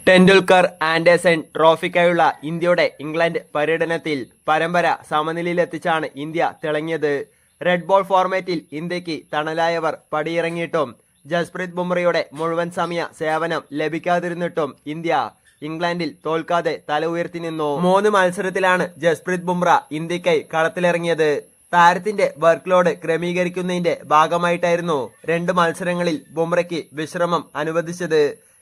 Tendulkar Anderson ട്രോഫിക്കായുള്ള ഇന്ത്യയുടെ England പര്യടനത്തിൽ പരമ്പര സമനിലയിലെത്തിച്ചാണ് India തിളങ്ങിയത്. Red ball ഫോർമാറ്റിൽ ഇന്ത്യക്ക് തണലായവർ പടിയിറങ്ങിയിട്ടും ജസ്പ്രീത് ബുംറയുടെ മുഴുവൻ സമയ സേവനം ലഭിക്കാതിരുന്നിട്ടും ഇന്ത്യ ഇംഗ്ലണ്ടിൽ തോൽക്കാതെ തല ഉയർത്തി നിന്നു. 3 മത്സരത്തിലാണ് ജസ്പ്രീത് ബുംറ ഇന്ത്യക്കായി കളത്തിലിറങ്ങിയത്. താരത്തിന്റെ വർക്ക് ലോഡ് ക്രമീകരിക്കുന്നതിന്റെ ഭാഗമായിട്ടായിരുന്നു 2 മത്സരങ്ങളിൽ ബുംറയ്ക്ക് വിശ്രമം അനുവദിച്ചത്.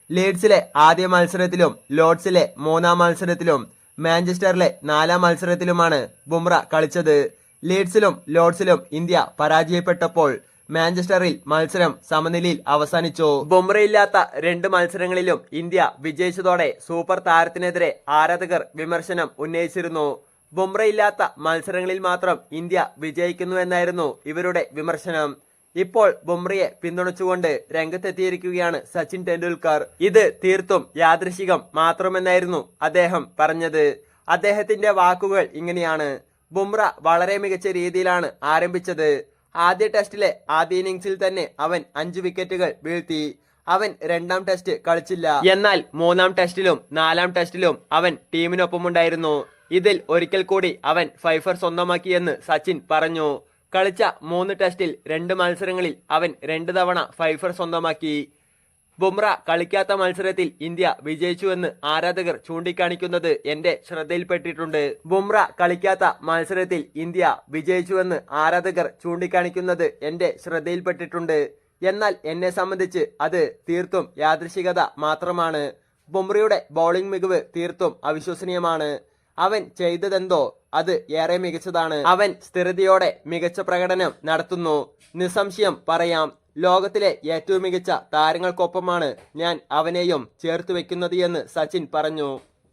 ലീഡ്സിലെ ആദ്യ മത്സരത്തിലും ലോർഡ്സിലെ 3-ാം മത്സരത്തിലും മാഞ്ചസ്റ്ററിലെ 4-ാം മത്സരത്തിലുമാണ് ബുംറ കളിച്ചത്. ലീഡ്സിലും ലോർഡ്സിലും ഇന്ത്യ പരാജയപ്പെട്ടപ്പോൾ മാഞ്ചസ്റ്ററിൽ മത്സരം സമനിലയിൽ അവസാനിച്ചു. ബുംറയില്ലാത്ത 2 മത്സരങ്ങളിലും ഇന്ത്യ വിജയിച്ചതോടെ സൂപ്പർ താരത്തിനെതിരെ ആരാധകർ വിമർശനം ഉന്നയിച്ചിരുന്നു. ബുംറയില്ലാത്ത മത്സരങ്ങളിൽ മാത്രം ഇന്ത്യ വിജയിക്കുന്നുവെന്നായിരുന്നു ഇവരുടെ വിമർശനം. ഇപ്പോൾ ബുംറയെ പിന്തുണച്ചുകൊണ്ട് രംഗത്തെത്തിയിരിക്കുകയാണ് സച്ചിൻ ടെണ്ടുൽക്കർ. ഇത് തീർത്തും യാദൃശികം മാത്രമെന്നായിരുന്നു അദ്ദേഹം പറഞ്ഞത്. അദ്ദേഹത്തിന്റെ വാക്കുകൾ ഇങ്ങനെയാണ്: ബുംറ വളരെ മികച്ച രീതിയിലാണ് ആരംഭിച്ചത്. ആദ്യ ടെസ്റ്റിലെ ആദ്യ ഇന്നിംഗ്സിൽ തന്നെ അവൻ 5 വിക്കറ്റുകൾ വീഴ്ത്തി. അവൻ 2-ാം ടെസ്റ്റ് കളിച്ചില്ല. എന്നാൽ 3-ാം ടെസ്റ്റിലും 4-ാം ടെസ്റ്റിലും അവൻ ടീമിനൊപ്പമുണ്ടായിരുന്നു. ഇതിൽ ഒരിക്കൽ കൂടി അവൻ ഫൈഫർ സ്വന്തമാക്കിയെന്ന് സച്ചിൻ പറഞ്ഞു. കളിച്ച 3 ടെസ്റ്റിൽ 2 മത്സരങ്ങളിൽ അവൻ 2 തവണ ഫൈഫർ സ്വന്തമാക്കി. ബുംറ കളിക്കാത്ത മത്സരത്തിൽ ഇന്ത്യ വിജയിച്ചുവെന്ന് ആരാധകർ ചൂണ്ടിക്കാണിക്കുന്നത് എന്റെ ശ്രദ്ധയിൽപ്പെട്ടിട്ടുണ്ട്. ബുംറ കളിക്കാത്ത മത്സരത്തിൽ ഇന്ത്യ വിജയിച്ചുവെന്ന് ആരാധകർ ചൂണ്ടിക്കാണിക്കുന്നത് എന്റെ ശ്രദ്ധയിൽപ്പെട്ടിട്ടുണ്ട്. എന്നാൽ എന്നെ സംബന്ധിച്ച് അത് തീർത്തും യാദൃശികത മാത്രമാണ്. ബുംറയുടെ ബൗളിംഗ് മികവ് തീർത്തും അവിശ്വസനീയമാണ്. അവൻ ചെയ്തതെന്തോ അത് ഏറെ മികച്ചതാണ്. അവൻ സ്ഥിരതയോടെ മികച്ച പ്രകടനം നടത്തുന്നു. നിസ്സംശയം പറയാം, ലോകത്തിലെ ഏറ്റവും മികച്ച താരങ്ങൾക്കൊപ്പമാണ് ഞാൻ അവനെയും ചേർത്ത് വെക്കുന്നത് എന്ന് സച്ചിൻ പറഞ്ഞു.